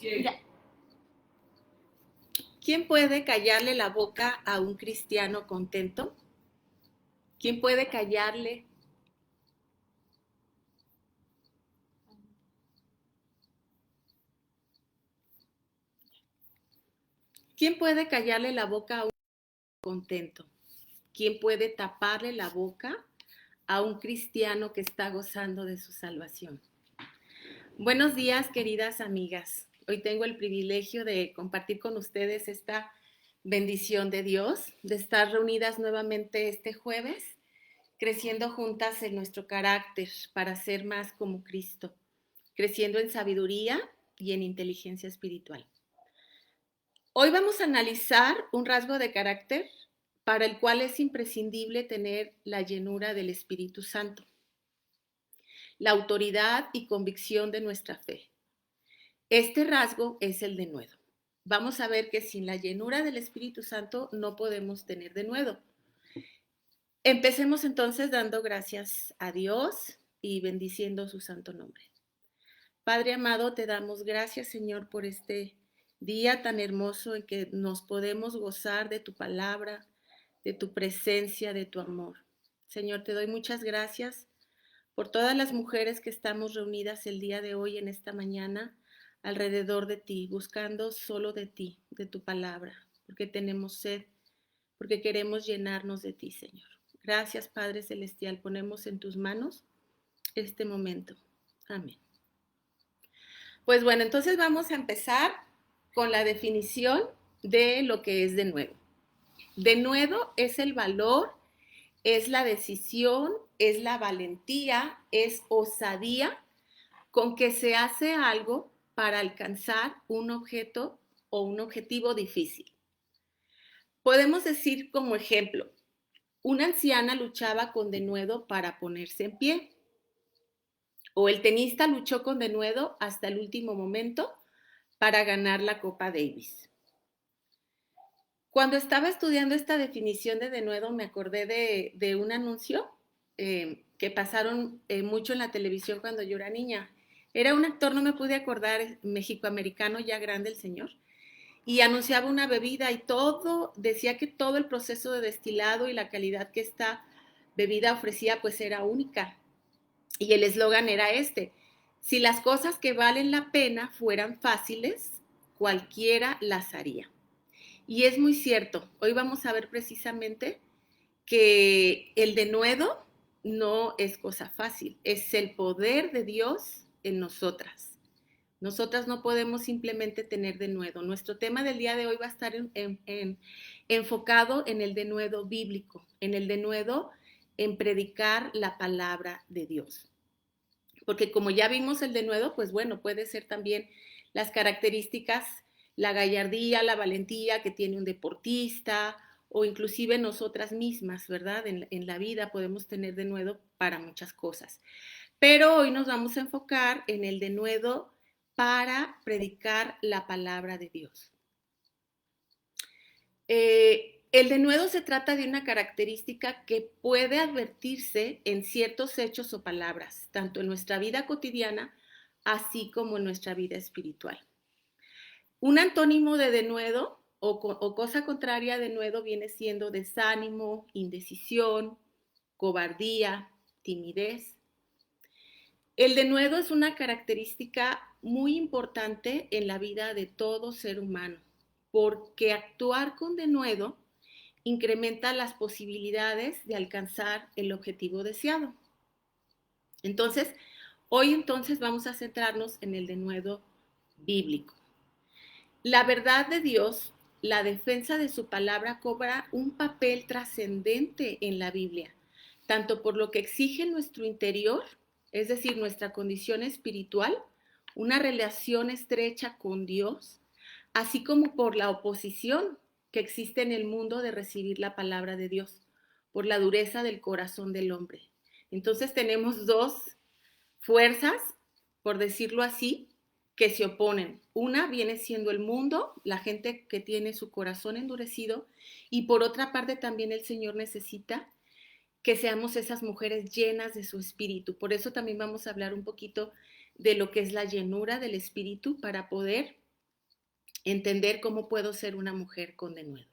Ya. ¿Quién puede callarle la boca a un cristiano contento? ¿Quién puede callarle? ¿Quién puede callarle la boca a un contento? ¿Quién puede taparle la boca a un cristiano que está gozando de su salvación? Buenos días, queridas amigas. Hoy tengo el privilegio de compartir con ustedes esta bendición de Dios, de estar reunidas nuevamente este jueves, creciendo juntas en nuestro carácter para ser más como Cristo, creciendo en sabiduría y en inteligencia espiritual. Hoy vamos a analizar un rasgo de carácter para el cual es imprescindible tener la llenura del Espíritu Santo, la autoridad y convicción de nuestra fe. Este rasgo es el denuedo. Vamos a ver que sin la llenura del Espíritu Santo no podemos tener denuedo. Empecemos entonces dando gracias a Dios y bendiciendo su santo nombre. Padre amado, te damos gracias, Señor, por este día tan hermoso en que nos podemos gozar de tu palabra, de tu presencia, de tu amor. Señor, te doy muchas gracias por todas las mujeres que estamos reunidas el día de hoy en esta mañana alrededor de ti, buscando solo de ti, de tu palabra, porque tenemos sed, porque queremos llenarnos de ti, Señor. Gracias, Padre Celestial, ponemos en tus manos este momento. Amén. Pues bueno, entonces vamos a empezar con la definición de lo que es denuedo. Denuedo es el valor, es la decisión, es la valentía, es osadía con que se hace algo para alcanzar un objeto o un objetivo difícil. Podemos decir como ejemplo, una anciana luchaba con denuedo para ponerse en pie, o el tenista luchó con denuedo hasta el último momento para ganar la Copa Davis. Cuando estaba estudiando esta definición de denuedo, me acordé de un anuncio que pasaron mucho en la televisión cuando yo era niña. Era un actor, no me pude acordar, mexicoamericano ya grande el señor, y anunciaba una bebida y todo, decía que todo el proceso de destilado y la calidad que esta bebida ofrecía pues era única. Y el eslogan era este: si las cosas que valen la pena fueran fáciles, cualquiera las haría. Y es muy cierto, hoy vamos a ver precisamente que el denuedo no es cosa fácil, es el poder de Dios en nosotras. Nosotras no podemos simplemente tener denuedo. Nuestro tema del día de hoy va a estar enfocado en el denuedo bíblico, en el denuedo en predicar la palabra de Dios. Porque como ya vimos el denuedo, pues bueno, puede ser también las características, la gallardía, la valentía que tiene un deportista o inclusive nosotras mismas, ¿verdad? En la vida podemos tener denuedo para muchas cosas. Pero hoy nos vamos a enfocar en el denuedo para predicar la palabra de Dios. El denuedo se trata de una característica que puede advertirse en ciertos hechos o palabras, tanto en nuestra vida cotidiana, así como en nuestra vida espiritual. Un antónimo de denuedo o cosa contraria a denuedo viene siendo desánimo, indecisión, cobardía, timidez. El denuedo es una característica muy importante en la vida de todo ser humano, porque actuar con denuedo incrementa las posibilidades de alcanzar el objetivo deseado. Entonces, hoy vamos a centrarnos en el denuedo bíblico. La verdad de Dios, la defensa de su palabra cobra un papel trascendente en la Biblia, tanto por lo que exige nuestro interior, es decir, nuestra condición espiritual, una relación estrecha con Dios, así como por la oposición que existe en el mundo de recibir la palabra de Dios, por la dureza del corazón del hombre. Entonces tenemos dos fuerzas, por decirlo así, que se oponen. Una viene siendo el mundo, la gente que tiene su corazón endurecido, y por otra parte también el Señor necesita que seamos esas mujeres llenas de su espíritu. Por eso también vamos a hablar un poquito de lo que es la llenura del espíritu para poder entender cómo puedo ser una mujer con denuedo.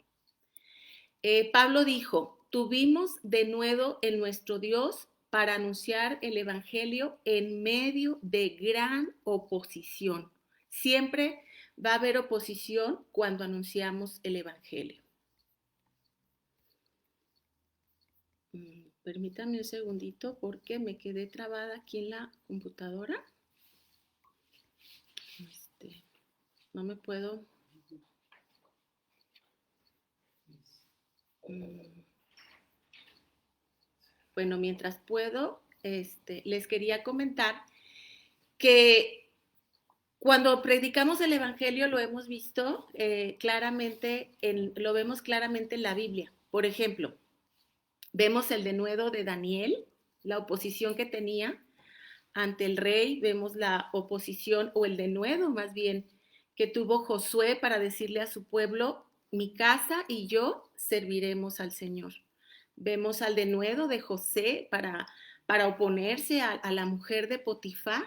Pablo dijo, tuvimos denuedo en nuestro Dios para anunciar el Evangelio en medio de gran oposición. Siempre va a haber oposición cuando anunciamos el Evangelio. Permítame un segundito porque me quedé trabada aquí en la computadora. No me puedo... Bueno, mientras puedo, les quería comentar que cuando predicamos el Evangelio lo hemos visto claramente, lo vemos claramente en la Biblia. Por ejemplo, vemos el denuedo de Daniel, la oposición que tenía ante el rey, vemos la oposición o el denuedo más bien que tuvo Josué para decirle a su pueblo, mi casa y yo serviremos al Señor. Vemos al denuedo de José para oponerse a la mujer de Potifar,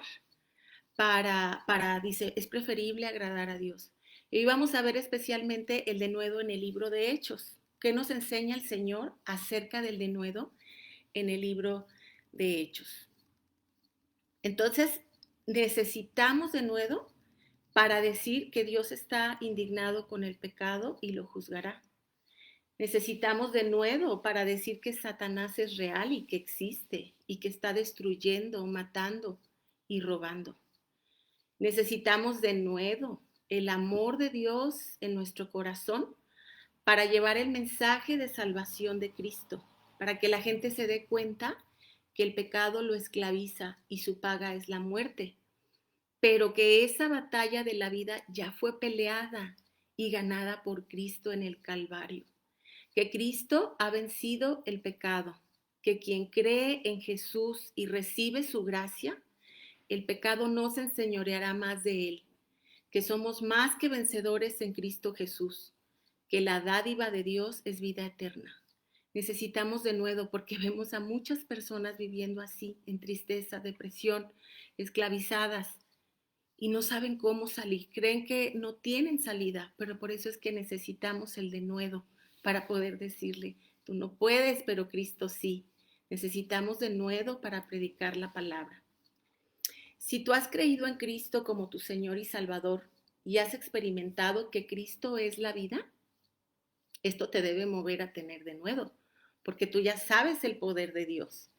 dice, es preferible agradar a Dios. Y vamos a ver especialmente el denuedo en el libro de Hechos. ¿Qué nos enseña el Señor acerca del denuedo en el libro de Hechos? Entonces, necesitamos denuedo para decir que Dios está indignado con el pecado y lo juzgará. Necesitamos denuedo para decir que Satanás es real y que existe y que está destruyendo, matando y robando. Necesitamos denuedo el amor de Dios en nuestro corazón para llevar el mensaje de salvación de Cristo, para que la gente se dé cuenta que el pecado lo esclaviza y su paga es la muerte, pero que esa batalla de la vida ya fue peleada y ganada por Cristo en el Calvario, que Cristo ha vencido el pecado, que quien cree en Jesús y recibe su gracia, el pecado no se enseñoreará más de él, que somos más que vencedores en Cristo Jesús, que la dádiva de Dios es vida eterna. Necesitamos denuedo porque vemos a muchas personas viviendo así, en tristeza, depresión, esclavizadas, y no saben cómo salir. Creen que no tienen salida, pero por eso es que necesitamos el denuedo para poder decirle, tú no puedes, pero Cristo sí. Necesitamos denuedo para predicar la palabra. Si tú has creído en Cristo como tu Señor y Salvador y has experimentado que Cristo es la vida, esto te debe mover a tener denuedo, porque tú ya sabes el poder de Dios.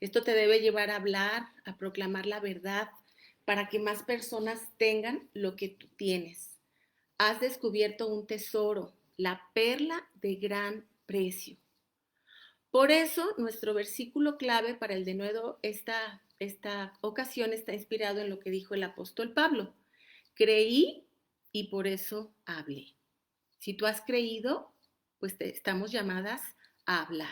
Esto te debe llevar a hablar, a proclamar la verdad, para que más personas tengan lo que tú tienes. Has descubierto un tesoro, la perla de gran precio. Por eso, nuestro versículo clave para el denuedo esta ocasión está inspirado en lo que dijo el apóstol Pablo. Creí y por eso hablé. Si tú has creído, pues estamos llamadas a hablar.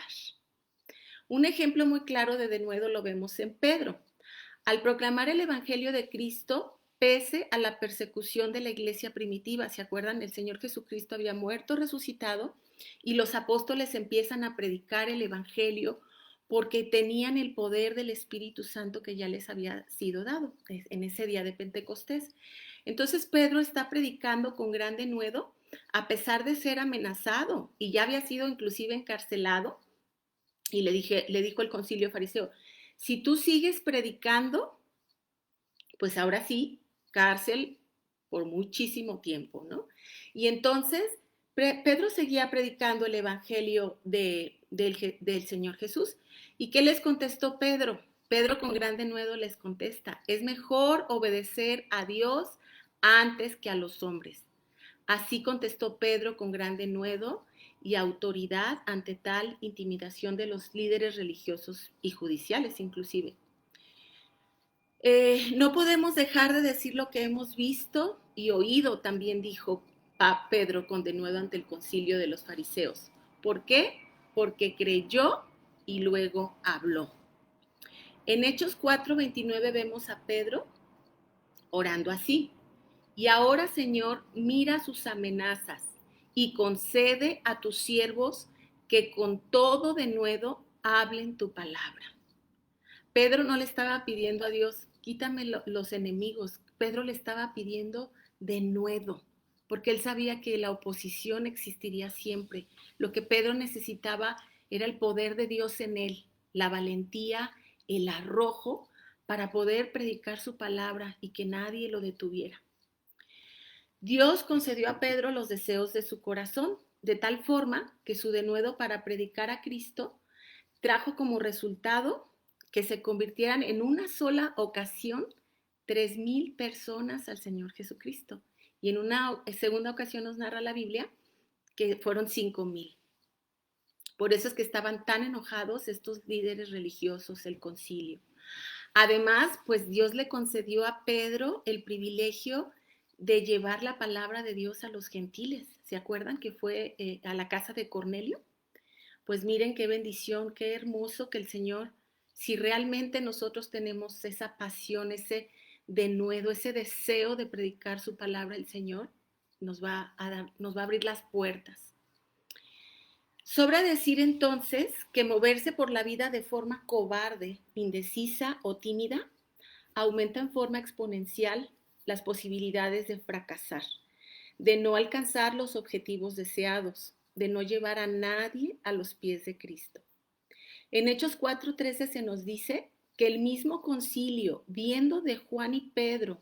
Un ejemplo muy claro de denuedo lo vemos en Pedro. Al proclamar el Evangelio de Cristo, pese a la persecución de la iglesia primitiva, ¿se acuerdan? El Señor Jesucristo había muerto, resucitado, y los apóstoles empiezan a predicar el Evangelio porque tenían el poder del Espíritu Santo que ya les había sido dado en ese día de Pentecostés. Entonces Pedro está predicando con gran denuedo, a pesar de ser amenazado, y ya había sido inclusive encarcelado, y le dijo el concilio fariseo, si tú sigues predicando, pues ahora sí, cárcel por muchísimo tiempo, ¿no? Y entonces Pedro seguía predicando el evangelio del Señor Jesús. ¿Y qué les contestó Pedro? Pedro con gran denuedo les contesta, es mejor obedecer a Dios antes que a los hombres. Así contestó Pedro con gran denuedo y autoridad ante tal intimidación de los líderes religiosos y judiciales inclusive. No podemos dejar de decir lo que hemos visto y oído, también dijo Pedro con denuedo ante el concilio de los fariseos. ¿Por qué? Porque creyó y luego habló. En Hechos 4:29 vemos a Pedro orando así. Y ahora, Señor, mira sus amenazas y concede a tus siervos que con todo denuedo hablen tu palabra. Pedro no le estaba pidiendo a Dios, quítame los enemigos. Pedro le estaba pidiendo denuedo, porque él sabía que la oposición existiría siempre. Lo que Pedro necesitaba era el poder de Dios en él, la valentía, el arrojo para poder predicar su palabra y que nadie lo detuviera. Dios concedió a Pedro los deseos de su corazón, de tal forma que su denuedo para predicar a Cristo trajo como resultado que se convirtieran en una sola ocasión 3,000 personas al Señor Jesucristo. Y en una segunda ocasión nos narra la Biblia que fueron 5,000. Por eso es que estaban tan enojados estos líderes religiosos, el concilio. Además, pues Dios le concedió a Pedro el privilegio de llevar la palabra de Dios a los gentiles. ¿Se acuerdan que fue a la casa de Cornelio? Pues miren qué bendición, qué hermoso que el Señor, si realmente nosotros tenemos esa pasión, ese denuedo, ese deseo de predicar su palabra, el Señor nos va a abrir las puertas. Sobra decir entonces que moverse por la vida de forma cobarde, indecisa o tímida aumenta en forma exponencial las posibilidades de fracasar, de no alcanzar los objetivos deseados, de no llevar a nadie a los pies de Cristo. En Hechos 4:13 se nos dice que el mismo concilio, viendo de Juan y Pedro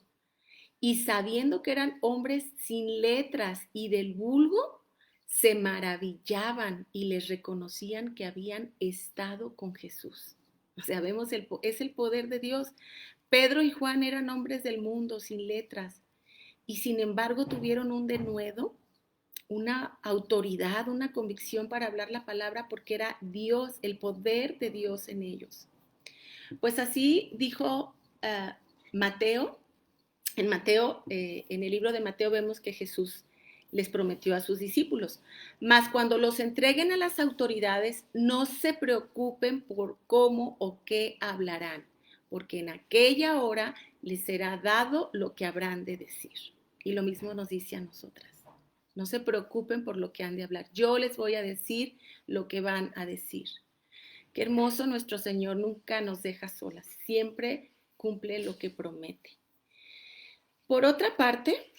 y sabiendo que eran hombres sin letras y del vulgo, se maravillaban y les reconocían que habían estado con Jesús. O sea, vemos, es el poder de Dios. Pedro y Juan eran hombres del mundo, sin letras, y sin embargo tuvieron un denuedo, una autoridad, una convicción para hablar la palabra porque era Dios, el poder de Dios en ellos. Pues así dijo Mateo. En Mateo, en el libro de Mateo vemos que Jesús les prometió a sus discípulos: mas cuando los entreguen a las autoridades, no se preocupen por cómo o qué hablarán, porque en aquella hora les será dado lo que habrán de decir. Y lo mismo nos dice a nosotras. No se preocupen por lo que han de hablar. Yo les voy a decir lo que van a decir. Qué hermoso, nuestro Señor nunca nos deja solas. Siempre cumple lo que promete. Por otra parte,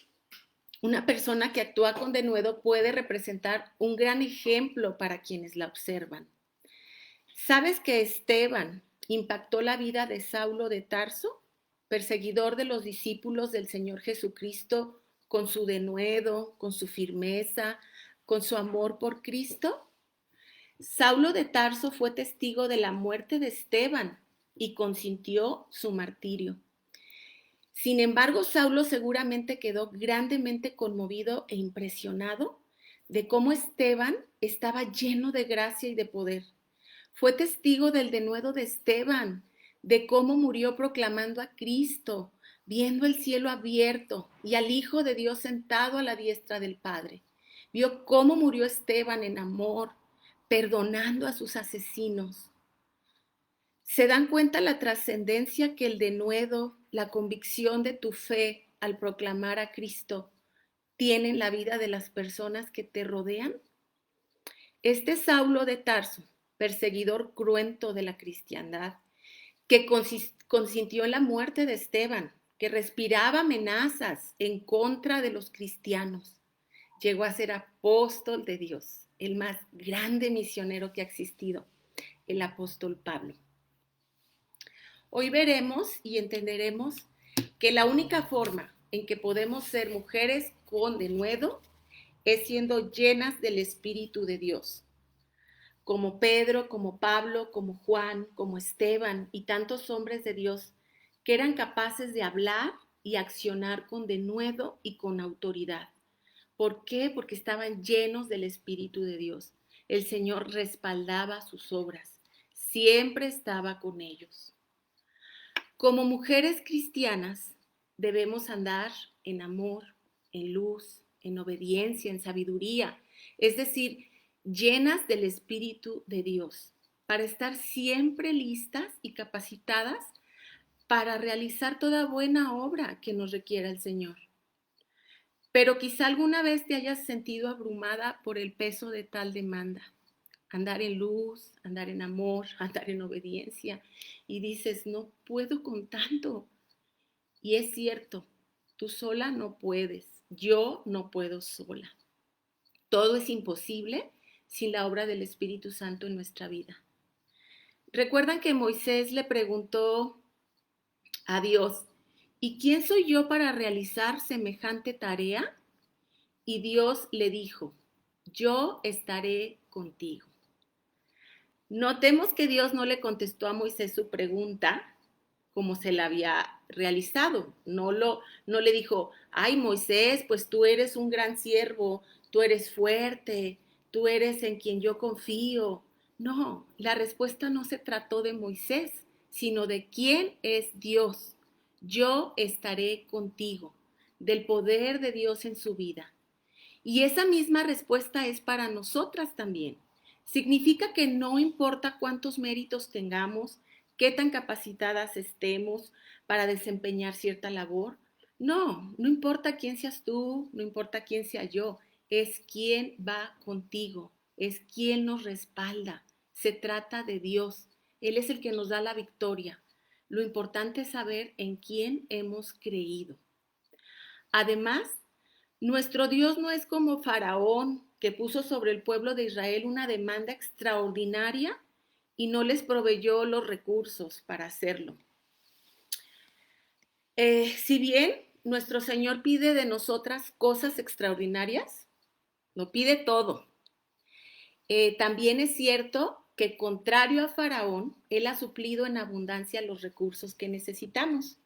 una persona que actúa con denuedo puede representar un gran ejemplo para quienes la observan. ¿Sabes que Esteban impactó la vida de Saulo de Tarso, perseguidor de los discípulos del Señor Jesucristo, con su denuedo, con su firmeza, con su amor por Cristo? Saulo de Tarso fue testigo de la muerte de Esteban y consintió su martirio. Sin embargo, Saulo seguramente quedó grandemente conmovido e impresionado de cómo Esteban estaba lleno de gracia y de poder. Fue testigo del denuedo de Esteban, de cómo murió proclamando a Cristo, viendo el cielo abierto y al Hijo de Dios sentado a la diestra del Padre. Vio cómo murió Esteban en amor, perdonando a sus asesinos. ¿Se dan cuenta la trascendencia que el denuedo, la convicción de tu fe al proclamar a Cristo tiene en la vida de las personas que te rodean? Este Saulo de Tarso, perseguidor cruento de la cristiandad, que consintió en la muerte de Esteban, que respiraba amenazas en contra de los cristianos, llegó a ser apóstol de Dios, el más grande misionero que ha existido, el apóstol Pablo. Hoy veremos y entenderemos que la única forma en que podemos ser mujeres con denuedo es siendo llenas del Espíritu de Dios, como Pedro, como Pablo, como Juan, como Esteban y tantos hombres de Dios que eran capaces de hablar y accionar con denuedo y con autoridad. ¿Por qué? Porque estaban llenos del Espíritu de Dios. El Señor respaldaba sus obras, siempre estaba con ellos. Como mujeres cristianas debemos andar en amor, en luz, en obediencia, en sabiduría, es decir, llenas del Espíritu de Dios, para estar siempre listas y capacitadas para realizar toda buena obra que nos requiera el Señor. Pero quizá alguna vez te hayas sentido abrumada por el peso de tal demanda. Andar en luz, andar en amor, andar en obediencia. Y dices, no puedo con tanto. Y es cierto, tú sola no puedes. Yo no puedo sola. Todo es imposible sin la obra del Espíritu Santo en nuestra vida. ¿Recuerdan que Moisés le preguntó a Dios, ¿y quién soy yo para realizar semejante tarea? Y Dios le dijo, yo estaré contigo. Notemos que Dios no le contestó a Moisés su pregunta como se la había realizado. No le dijo, ay Moisés, pues tú eres un gran siervo, tú eres fuerte, tú eres en quien yo confío. No, la respuesta no se trató de Moisés, sino de quién es Dios. Yo estaré contigo, del poder de Dios en su vida. Y esa misma respuesta es para nosotras también. Significa que no importa cuántos méritos tengamos, qué tan capacitadas estemos para desempeñar cierta labor. No, no importa quién seas tú, no importa quién sea yo, es quién va contigo, es quién nos respalda. Se trata de Dios. Él es el que nos da la victoria. Lo importante es saber en quién hemos creído. Además, nuestro Dios no es como Faraón, que puso sobre el pueblo de Israel una demanda extraordinaria y no les proveyó los recursos para hacerlo. Si bien nuestro Señor pide de nosotras cosas extraordinarias, lo pide todo. También es cierto que contrario a Faraón, Él ha suplido en abundancia los recursos que necesitamos.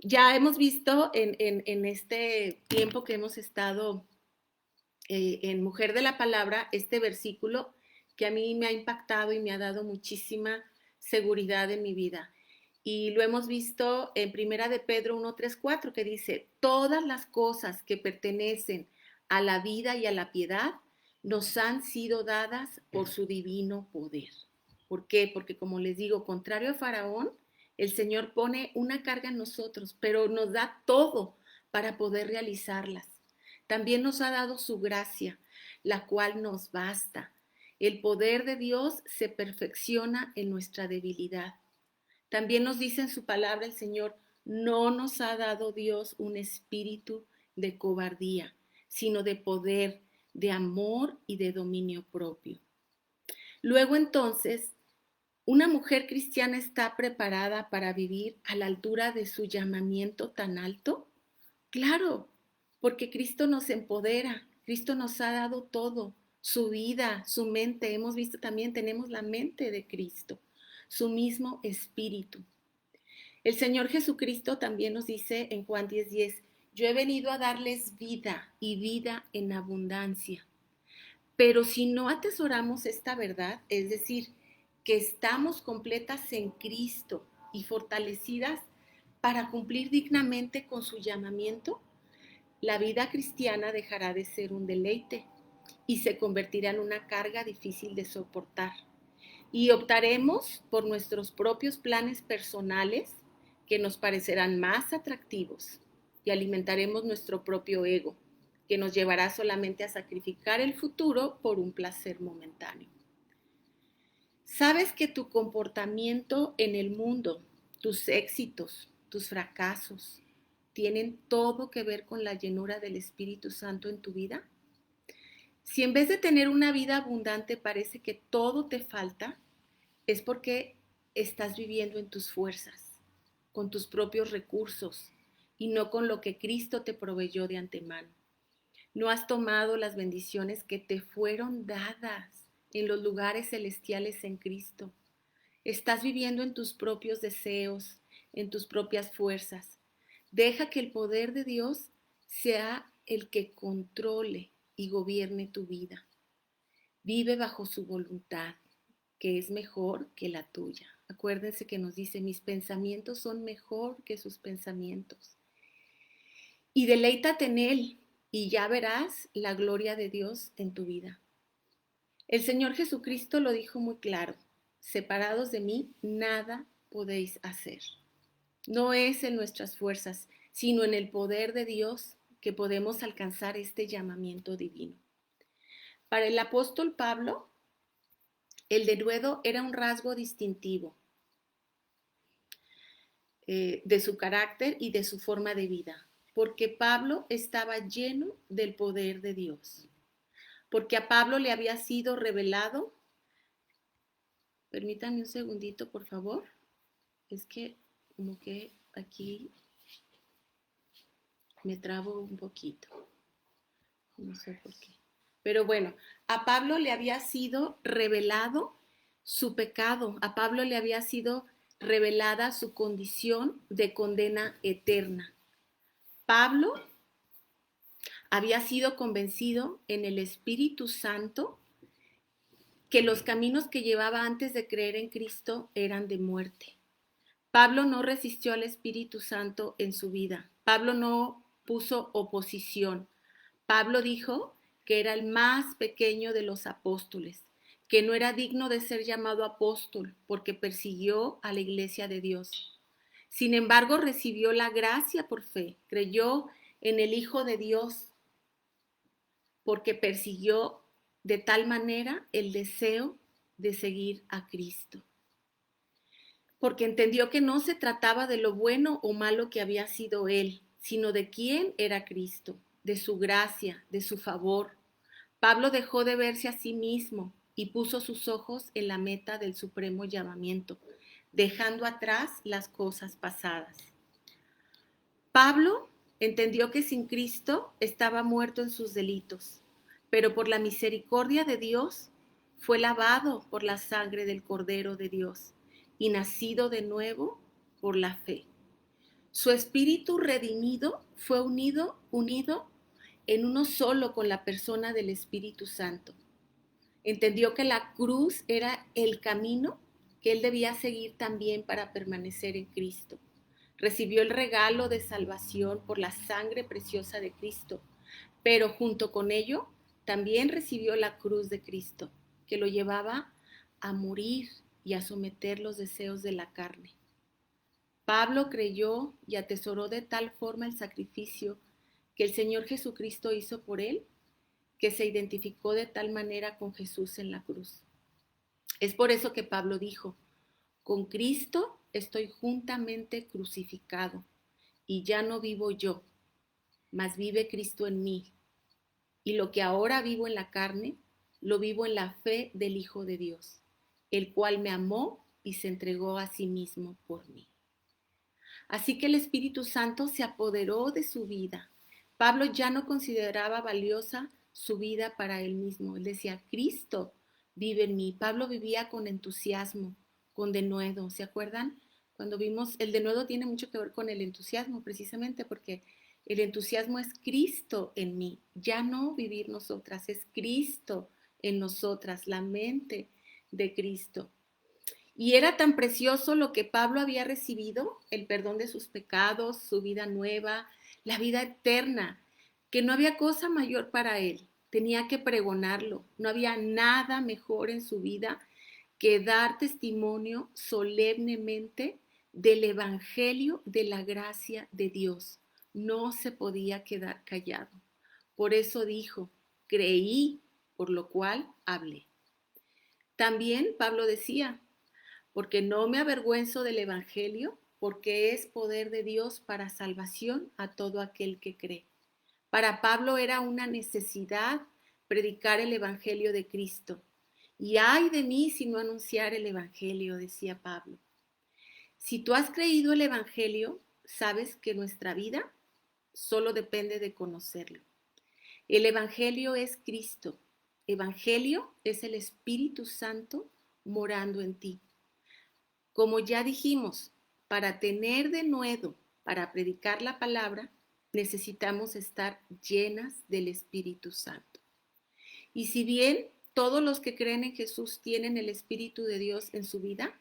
Ya hemos visto en este tiempo que hemos estado en Mujer de la Palabra este versículo que a mí me ha impactado y me ha dado muchísima seguridad en mi vida. Y lo hemos visto en Primera de Pedro 1, 3, 4, que dice, todas las cosas que pertenecen a la vida y a la piedad nos han sido dadas por su divino poder. ¿Por qué? Porque como les digo, contrario a Faraón, el Señor pone una carga en nosotros, pero nos da todo para poder realizarlas. También nos ha dado su gracia, la cual nos basta. El poder de Dios se perfecciona en nuestra debilidad. También nos dice en su palabra el Señor, no nos ha dado Dios un espíritu de cobardía, sino de poder, de amor y de dominio propio. Luego entonces, ¿una mujer cristiana está preparada para vivir a la altura de su llamamiento tan alto? Claro, porque Cristo nos empodera, Cristo nos ha dado todo, su vida, su mente. Hemos visto también, tenemos la mente de Cristo, su mismo espíritu. El Señor Jesucristo también nos dice en Juan 10:10, yo he venido a darles vida y vida en abundancia. Pero si no atesoramos esta verdad, es decir, que estamos completas en Cristo y fortalecidas para cumplir dignamente con su llamamiento, la vida cristiana dejará de ser un deleite y se convertirá en una carga difícil de soportar. Y optaremos por nuestros propios planes personales que nos parecerán más atractivos y alimentaremos nuestro propio ego, que nos llevará solamente a sacrificar el futuro por un placer momentáneo. Sabes que tu comportamiento en el mundo, tus éxitos, tus fracasos, tienen todo que ver con la llenura del Espíritu Santo en tu vida. Si en vez de tener una vida abundante parece que todo te falta, es porque estás viviendo en tus fuerzas, con tus propios recursos y no con lo que Cristo te proveyó de antemano. No has tomado las bendiciones que te fueron dadas en los lugares celestiales en Cristo. Estás viviendo en tus propios deseos, en tus propias fuerzas. Deja que el poder de Dios sea el que controle y gobierne tu vida. Vive bajo su voluntad, que es mejor que la tuya. Acuérdense que nos dice, mis pensamientos son mejor que sus pensamientos. Y deleítate en Él y ya verás la gloria de Dios en tu vida. El Señor Jesucristo lo dijo muy claro, separados de mí, nada podéis hacer. No es en nuestras fuerzas, sino en el poder de Dios que podemos alcanzar este llamamiento divino. Para el apóstol Pablo, el denuedo era un rasgo distintivo de su carácter y de su forma de vida. porque Pablo estaba lleno del poder de Dios, porque a Pablo le había sido revelado. Permítanme un segundito, por favor. Es que como que aquí me trabo un poquito. No sé por qué. Pero bueno, a Pablo le había sido revelado su pecado. A Pablo le había sido revelada su condición de condena eterna. Pablo había sido convencido en el Espíritu Santo que los caminos que llevaba antes de creer en Cristo eran de muerte. Pablo no resistió al Espíritu Santo en su vida. Pablo no puso oposición. Pablo dijo que era el más pequeño de los apóstoles, que no era digno de ser llamado apóstol porque persiguió a la iglesia de Dios. Sin embargo, recibió la gracia por fe, creyó en el Hijo de Dios porque persiguió de tal manera el deseo de seguir a Cristo. Porque entendió que no se trataba de lo bueno o malo que había sido él, sino de quién era Cristo, de su gracia, de su favor. Pablo dejó de verse a sí mismo y puso sus ojos en la meta del supremo llamamiento, dejando atrás las cosas pasadas. Pablo entendió que sin Cristo estaba muerto en sus delitos, pero por la misericordia de Dios fue lavado por la sangre del Cordero de Dios y nacido de nuevo por la fe. Su espíritu redimido fue unido en uno solo con la persona del Espíritu Santo. Entendió que la cruz era el camino que él debía seguir también para permanecer en Cristo. Recibió el regalo de salvación por la sangre preciosa de Cristo, pero junto con ello también recibió la cruz de Cristo, que lo llevaba a morir y a someter los deseos de la carne. Pablo creyó y atesoró de tal forma el sacrificio que el Señor Jesucristo hizo por él, que se identificó de tal manera con Jesús en la cruz. Es por eso que Pablo dijo: con Cristo estoy juntamente crucificado, y ya no vivo yo, mas vive Cristo en mí. Y lo que ahora vivo en la carne, lo vivo en la fe del Hijo de Dios, el cual me amó y se entregó a sí mismo por mí. Así que el Espíritu Santo se apoderó de su vida. Pablo ya no consideraba valiosa su vida para él mismo. Él decía: Cristo vive en mí. Pablo vivía con entusiasmo, con denuedo. ¿Se acuerdan? Cuando vimos, el denuedo tiene mucho que ver con el entusiasmo, precisamente porque el entusiasmo es Cristo en mí. Ya no vivir nosotras, es Cristo en nosotras, la mente de Cristo. Y era tan precioso lo que Pablo había recibido, el perdón de sus pecados, su vida nueva, la vida eterna, que no había cosa mayor para él. Tenía que pregonarlo. No había nada mejor en su vida que dar testimonio solemnemente del Evangelio de la gracia de Dios. No se podía quedar callado. Por eso dijo: creí, por lo cual hablé. También Pablo decía: porque no me avergüenzo del Evangelio, porque es poder de Dios para salvación a todo aquel que cree. Para Pablo era una necesidad predicar el Evangelio de Cristo. Y ay de mí si no anunciar el Evangelio, decía Pablo. Si tú has creído el Evangelio, sabes que nuestra vida solo depende de conocerlo. El Evangelio es Cristo. Evangelio es el Espíritu Santo morando en ti. Como ya dijimos, para tener denuedo, para predicar la palabra, necesitamos estar llenas del Espíritu Santo. Y si bien todos los que creen en Jesús tienen el Espíritu de Dios en su vida,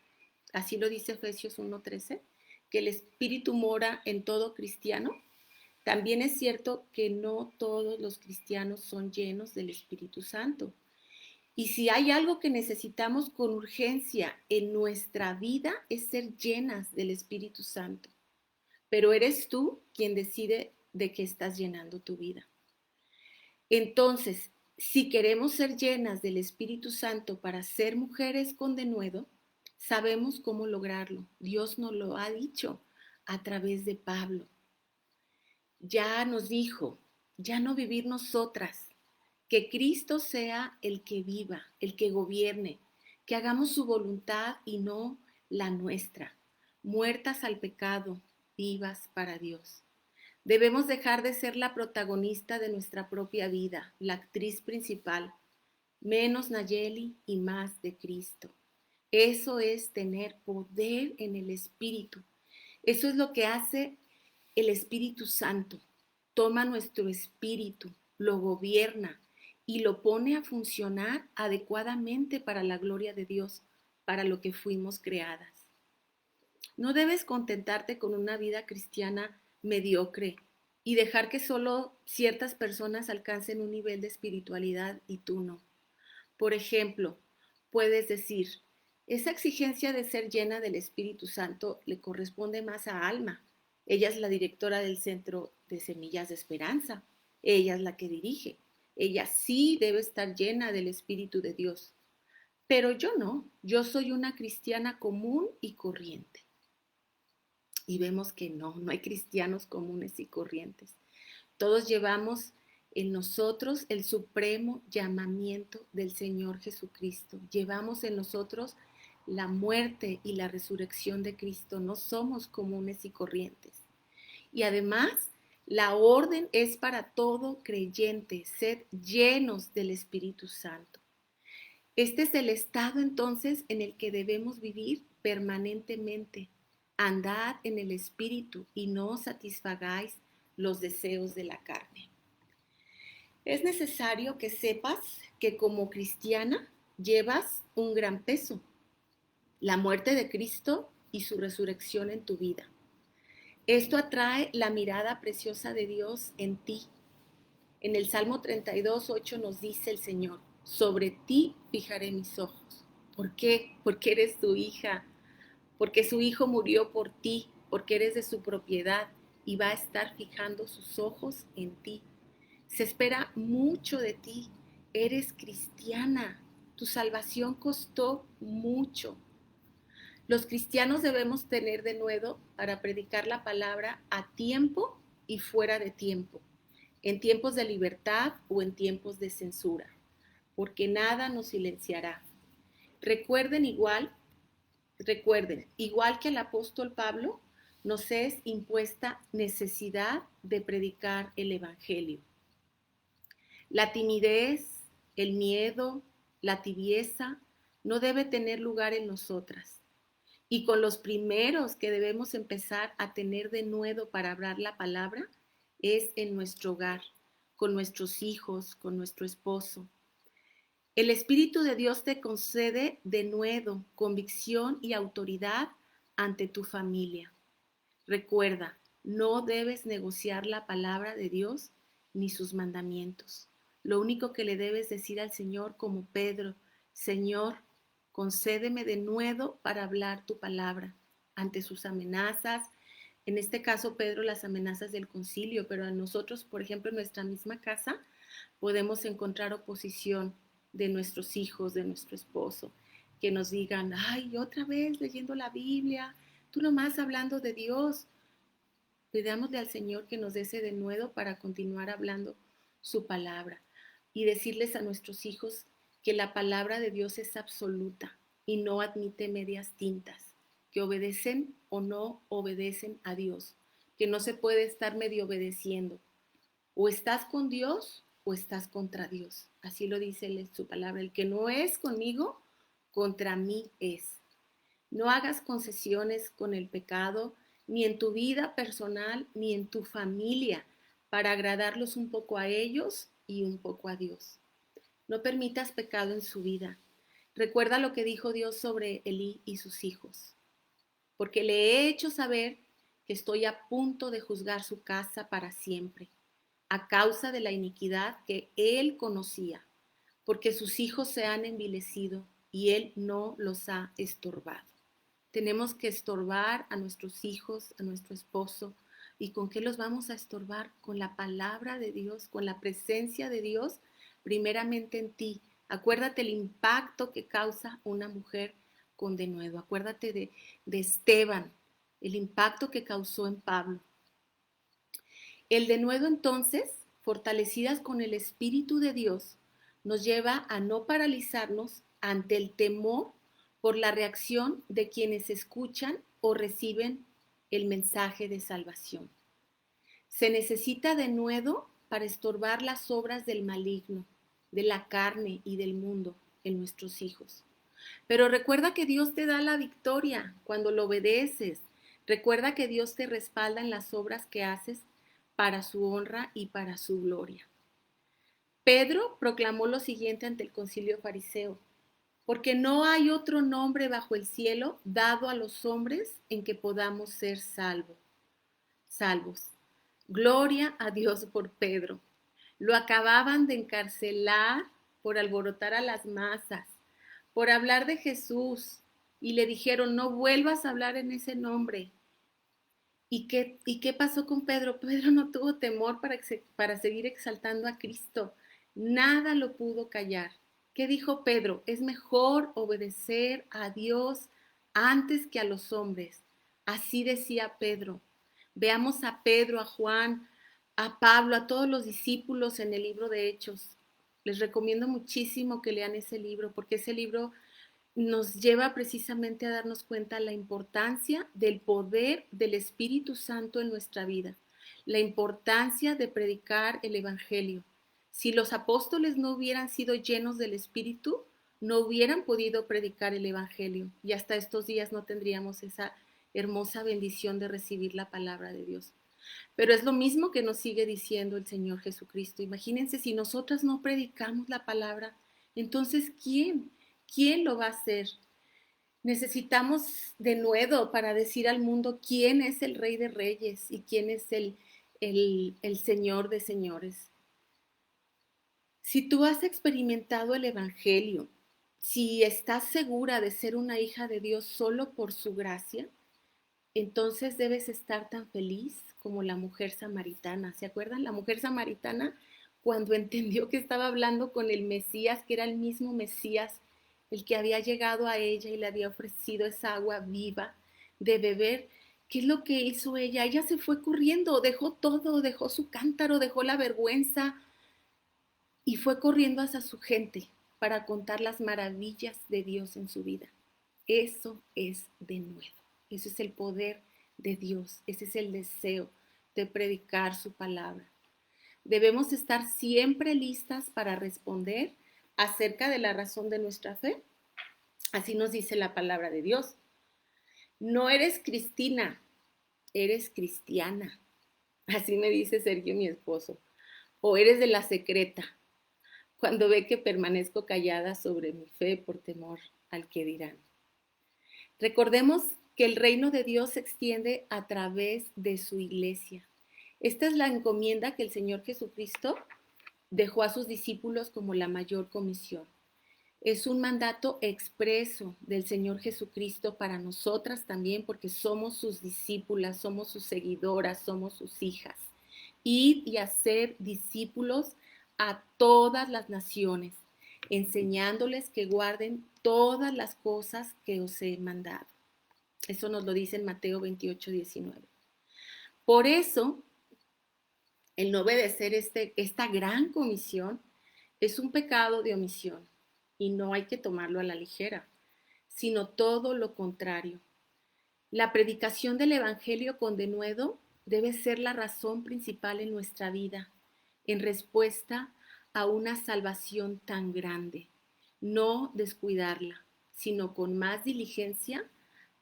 así lo dice Efesios 1:13, que el Espíritu mora en todo cristiano, también es cierto que no todos los cristianos son llenos del Espíritu Santo. Y si hay algo que necesitamos con urgencia en nuestra vida es ser llenas del Espíritu Santo. Pero eres tú quien decide de qué estás llenando tu vida. Entonces, si queremos ser llenas del Espíritu Santo para ser mujeres con denuedo, sabemos cómo lograrlo. Dios nos lo ha dicho a través de Pablo. ya nos dijo, ya no vivir nosotras, que Cristo sea el que viva, el que gobierne, que hagamos su voluntad y no la nuestra, muertas al pecado, vivas para Dios. Debemos dejar de ser la protagonista de nuestra propia vida, la actriz principal, menos Nayeli y más de Cristo. Eso es tener poder en el Espíritu. Eso es lo que hace el Espíritu Santo. Toma nuestro espíritu, lo gobierna y lo pone a funcionar adecuadamente para la gloria de Dios, para lo que fuimos creadas. No debes contentarte con una vida cristiana mediocre y dejar que solo ciertas personas alcancen un nivel de espiritualidad y tú no. Por ejemplo, puedes decir, esa exigencia de ser llena del Espíritu Santo le corresponde más a Alma. Ella es la directora del Centro de Semillas de Esperanza. Ella es la que dirige. Ella sí debe estar llena del Espíritu de Dios. Pero yo no, yo soy una cristiana común y corriente. Y vemos que no hay cristianos comunes y corrientes. Todos llevamos en nosotros el supremo llamamiento del Señor Jesucristo. Llevamos en nosotros la muerte y la resurrección de Cristo. No somos comunes y corrientes. Y además, la orden es para todo creyente, sed llenos del Espíritu Santo. Este es el estado entonces en el que debemos vivir permanentemente. Andad en el Espíritu y no satisfagáis los deseos de la carne. Es necesario que sepas que como cristiana llevas un gran peso, la muerte de Cristo y su resurrección en tu vida. Esto atrae la mirada preciosa de Dios en ti. En el Salmo 32:8 nos dice el Señor, sobre ti fijaré mis ojos. ¿Por qué? Porque eres su hija, porque su hijo murió por ti, porque eres de su propiedad y va a estar fijando sus ojos en ti. Se espera mucho de ti. Eres cristiana. Tu salvación costó mucho. Los cristianos debemos tener denuedo para predicar la palabra a tiempo y fuera de tiempo, en tiempos de libertad o en tiempos de censura, porque nada nos silenciará. Recuerden igual que el apóstol Pablo, nos es impuesta necesidad de predicar el evangelio. La timidez, el miedo, la tibieza no debe tener lugar en nosotras. Y con los primeros que debemos empezar a tener denuedo para hablar la palabra es en nuestro hogar, con nuestros hijos, con nuestro esposo. El Espíritu de Dios te concede denuedo, convicción y autoridad ante tu familia. Recuerda, no debes negociar la palabra de Dios ni sus mandamientos. Lo único que le debes decir al Señor como Pedro, Señor, concédeme denuedo para hablar tu palabra ante sus amenazas. En este caso, Pedro, las amenazas del concilio, pero a nosotros, por ejemplo, en nuestra misma casa, podemos encontrar oposición de nuestros hijos, de nuestro esposo, que nos digan, ay, otra vez leyendo la Biblia, tú nomás hablando de Dios. Pidámosle al Señor que nos dé ese denuedo para continuar hablando su palabra y decirles a nuestros hijos que la palabra de Dios es absoluta y no admite medias tintas, que obedecen o no obedecen a Dios, que no se puede estar medio obedeciendo. O estás con Dios o estás contra Dios. Así lo dice su palabra. El que no es conmigo, contra mí es. No hagas concesiones con el pecado, ni en tu vida personal, ni en tu familia, para agradarlos un poco a ellos y un poco a Dios. No permitas pecado en su vida. Recuerda lo que dijo Dios sobre Elí y sus hijos. Porque le he hecho saber que estoy a punto de juzgar su casa para siempre, a causa de la iniquidad que él conocía, porque sus hijos se han envilecido y él no los ha estorbado. Tenemos que estorbar a nuestros hijos, a nuestro esposo. ¿Y con qué los vamos a estorbar? Con la palabra de Dios, con la presencia de Dios, primeramente en ti. Acuérdate el impacto que causa una mujer con denuedo. Acuérdate de Esteban, el impacto que causó en Pablo. El denuedo entonces, fortalecidas con el Espíritu de Dios, nos lleva a no paralizarnos ante el temor por la reacción de quienes escuchan o reciben el mensaje de salvación. Se necesita denuedo para estorbar las obras del maligno, de la carne y del mundo en nuestros hijos. Pero recuerda que Dios te da la victoria cuando lo obedeces. Recuerda que Dios te respalda en las obras que haces para su honra y para su gloria. Pedro proclamó lo siguiente ante el concilio fariseo: porque no hay otro nombre bajo el cielo dado a los hombres en que podamos ser salvos. Gloria a Dios por Pedro. Lo acababan de encarcelar por alborotar a las masas, por hablar de Jesús, y le dijeron: no vuelvas a hablar en ese nombre. ¿Y qué pasó con Pedro? Pedro no tuvo temor para seguir exaltando a Cristo. Nada lo pudo callar. ¿Qué dijo Pedro? Es mejor obedecer a Dios antes que a los hombres. Así decía Pedro. Veamos a Pedro, a Juan, a Pablo, a todos los discípulos en el libro de Hechos. Les recomiendo muchísimo que lean ese libro, porque ese libro nos lleva precisamente a darnos cuenta la importancia del poder del Espíritu Santo en nuestra vida, la importancia de predicar el Evangelio. Si los apóstoles no hubieran sido llenos del Espíritu, no hubieran podido predicar el Evangelio, y hasta estos días no tendríamos esa hermosa bendición de recibir la palabra de Dios. Pero es lo mismo que nos sigue diciendo el Señor Jesucristo. Imagínense, si nosotras no predicamos la palabra, entonces ¿quién? ¿Quién lo va a hacer? Necesitamos denuedo para decir al mundo quién es el Rey de Reyes y quién es el Señor de Señores. Si tú has experimentado el Evangelio, si estás segura de ser una hija de Dios solo por su gracia, entonces debes estar tan feliz como la mujer samaritana. ¿Se acuerdan? La mujer samaritana, cuando entendió que estaba hablando con el Mesías, que era el mismo Mesías, el que había llegado a ella y le había ofrecido esa agua viva de beber, ¿qué es lo que hizo ella? Ella se fue corriendo, dejó todo, dejó su cántaro, dejó la vergüenza y fue corriendo hacia su gente para contar las maravillas de Dios en su vida. Eso es denuedo. Eso es el poder de Dios. Ese es el deseo de predicar su palabra. Debemos estar siempre listas para responder acerca de la razón de nuestra fe. Así nos dice la palabra de Dios. No eres Cristina, eres cristiana. Así me dice Sergio, mi esposo. O eres de la secreta, cuando ve que permanezco callada sobre mi fe por temor al que dirán. Recordemos que el reino de Dios se extiende a través de su iglesia. Esta es la encomienda que el Señor Jesucristo dejó a sus discípulos como la mayor comisión. Es un mandato expreso del Señor Jesucristo para nosotras también, porque somos sus discípulas, somos sus seguidoras, somos sus hijas. Ir y hacer discípulos a todas las naciones, enseñándoles que guarden todas las cosas que os he mandado. Eso nos lo dice en Mateo 28, 19. Por eso, el no obedecer esta gran comisión es un pecado de omisión y no hay que tomarlo a la ligera, sino todo lo contrario. La predicación del Evangelio con denuedo debe ser la razón principal en nuestra vida, en respuesta a una salvación tan grande. No descuidarla, sino con más diligencia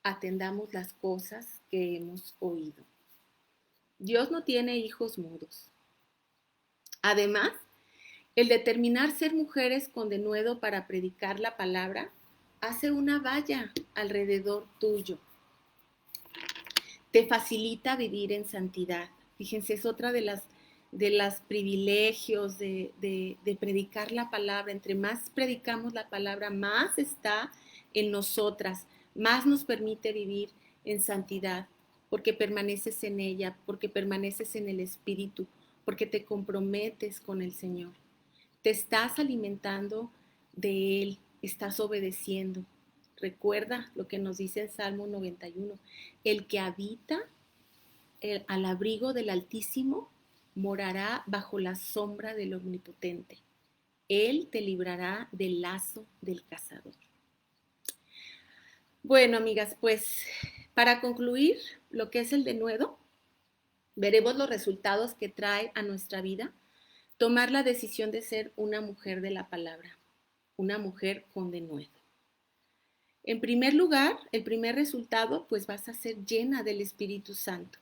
atendamos las cosas que hemos oído. Dios no tiene hijos mudos. Además, el determinar ser mujeres con denuedo para predicar la palabra hace una valla alrededor tuyo. Te facilita vivir en santidad. Fíjense, es otra de las privilegios de predicar la palabra. Entre más predicamos la palabra, más está en nosotras, más nos permite vivir en santidad, porque permaneces en ella, porque permaneces en el Espíritu, porque te comprometes con el Señor. Te estás alimentando de Él, estás obedeciendo. Recuerda lo que nos dice el Salmo 91, el que habita al abrigo del Altísimo morará bajo la sombra del Omnipotente. Él te librará del lazo del cazador. Bueno, amigas, pues para concluir lo que es el denuedo, veremos los resultados que trae a nuestra vida tomar la decisión de ser una mujer de la palabra, una mujer con denuedo. En primer lugar, el primer resultado, pues vas a ser llena del Espíritu Santo.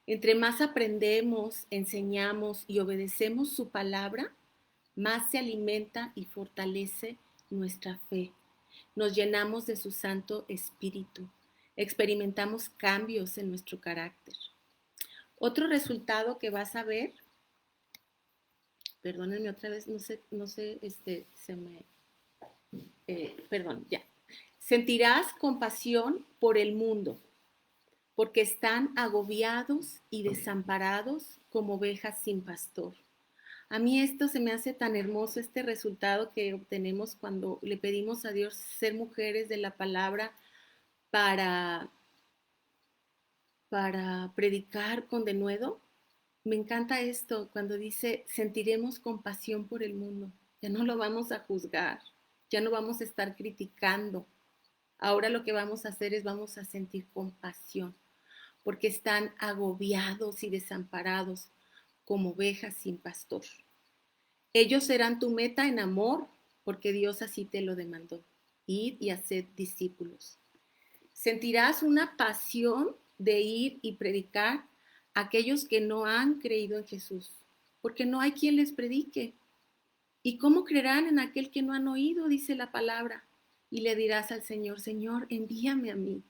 Entre más aprendemos, enseñamos y obedecemos su palabra, más se alimenta y fortalece nuestra fe. Nos llenamos de su Santo Espíritu. Experimentamos cambios en nuestro carácter. Otro resultado que vas a ver, perdónenme otra vez, perdón, ya. Sentirás compasión por el mundo, porque están agobiados y desamparados como ovejas sin pastor. A mí esto se me hace tan hermoso, este resultado que obtenemos cuando le pedimos a Dios ser mujeres de la palabra para predicar con denuedo. Me encanta esto cuando dice, sentiremos compasión por el mundo. Ya no lo vamos a juzgar, ya no vamos a estar criticando. Ahora lo que vamos a hacer es vamos a sentir compasión, porque están agobiados y desamparados como ovejas sin pastor. Ellos serán tu meta en amor, porque Dios así te lo demandó. Id y haced discípulos. Sentirás una pasión de ir y predicar a aquellos que no han creído en Jesús, porque no hay quien les predique. ¿Y cómo creerán en aquel que no han oído? Dice la palabra. Y le dirás al Señor, Señor, envíame a mí.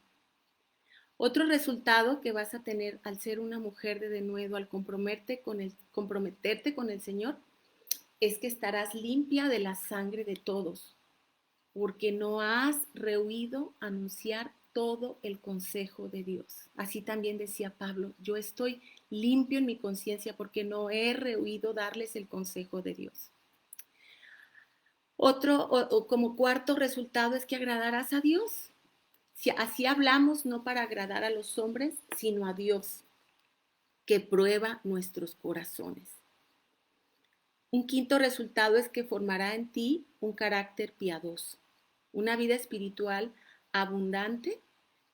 Otro resultado que vas a tener al ser una mujer de denuedo, al comprometerte con el Señor, es que estarás limpia de la sangre de todos, porque no has rehuido anunciar todo el consejo de Dios. Así también decía Pablo, yo estoy limpio en mi conciencia porque no he rehuido darles el consejo de Dios. Como cuarto resultado es que agradarás a Dios. Si así hablamos no para agradar a los hombres, sino a Dios, que prueba nuestros corazones. Un quinto resultado es que formará en ti un carácter piadoso, una vida espiritual abundante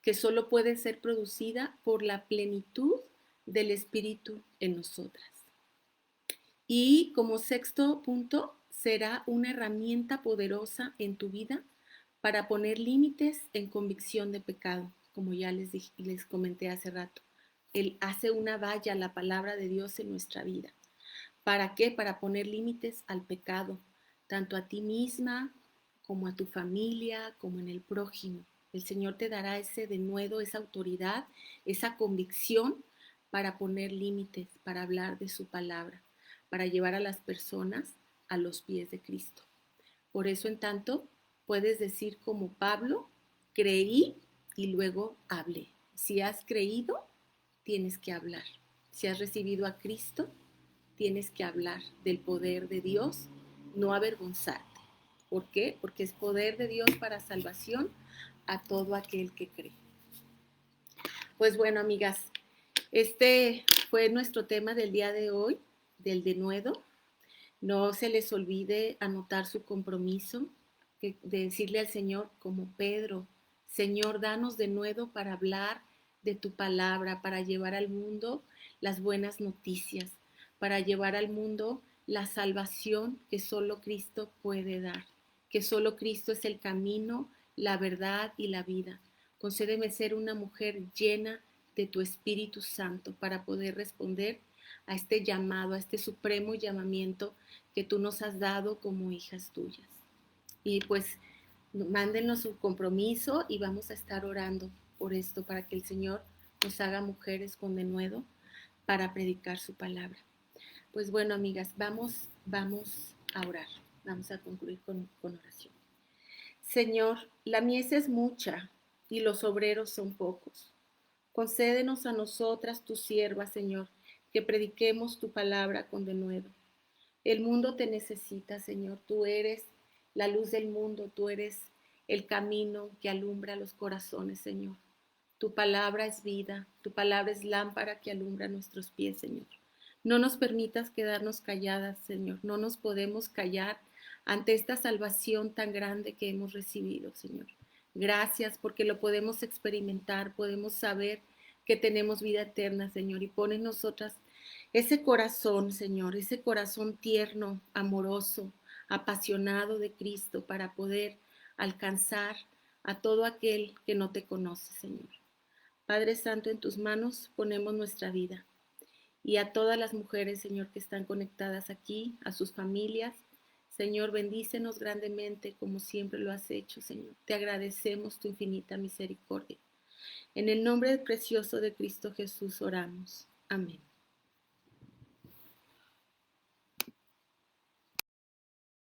que solo puede ser producida por la plenitud del Espíritu en nosotras. Y como sexto punto, será una herramienta poderosa en tu vida para poner límites en convicción de pecado, como ya les comenté hace rato. Él hace una valla, la palabra de Dios en nuestra vida. ¿Para qué? Para poner límites al pecado, tanto a ti misma como a tu familia, como en el prójimo. El Señor te dará ese denuedo, esa autoridad, esa convicción para poner límites, para hablar de su palabra, para llevar a las personas a los pies de Cristo. Por eso, en tanto, puedes decir como Pablo, creí y luego hablé. Si has creído, tienes que hablar. Si has recibido a Cristo, tienes que hablar del poder de Dios, no avergonzarte. ¿Por qué? Porque es poder de Dios para salvación a todo aquel que cree. Pues bueno, amigas, este fue nuestro tema del día de hoy, del denuedo. No se les olvide anotar su compromiso, de decirle al Señor como Pedro, Señor, danos denuedo para hablar de tu palabra, para llevar al mundo las buenas noticias, para llevar al mundo la salvación que solo Cristo puede dar, que solo Cristo es el camino, la verdad y la vida. Concédeme ser una mujer llena de tu Espíritu Santo para poder responder a este llamado, a este supremo llamamiento que tú nos has dado como hijas tuyas. Y pues mándenos su compromiso y vamos a estar orando por esto para que el Señor nos haga mujeres con denuedo para predicar su palabra. Pues bueno, amigas, vamos a orar. Vamos a concluir con oración. Señor, la mies es mucha y los obreros son pocos. Concédenos a nosotras, tus siervas, Señor, que prediquemos tu palabra con denuedo. El mundo te necesita, Señor. Tú eres la luz del mundo, tú eres el camino que alumbra los corazones, Señor. Tu palabra es vida, tu palabra es lámpara que alumbra nuestros pies, Señor. No nos permitas quedarnos calladas, Señor. No nos podemos callar ante esta salvación tan grande que hemos recibido, Señor. Gracias porque lo podemos experimentar, podemos saber que tenemos vida eterna, Señor, y pone en nosotras ese corazón, Señor, ese corazón tierno, amoroso, apasionado de Cristo para poder alcanzar a todo aquel que no te conoce, Señor. Padre Santo, en tus manos ponemos nuestra vida y a todas las mujeres, Señor, que están conectadas aquí, a sus familias. Señor, bendícenos grandemente como siempre lo has hecho, Señor. Te agradecemos tu infinita misericordia. En el nombre precioso de Cristo Jesús oramos. Amén.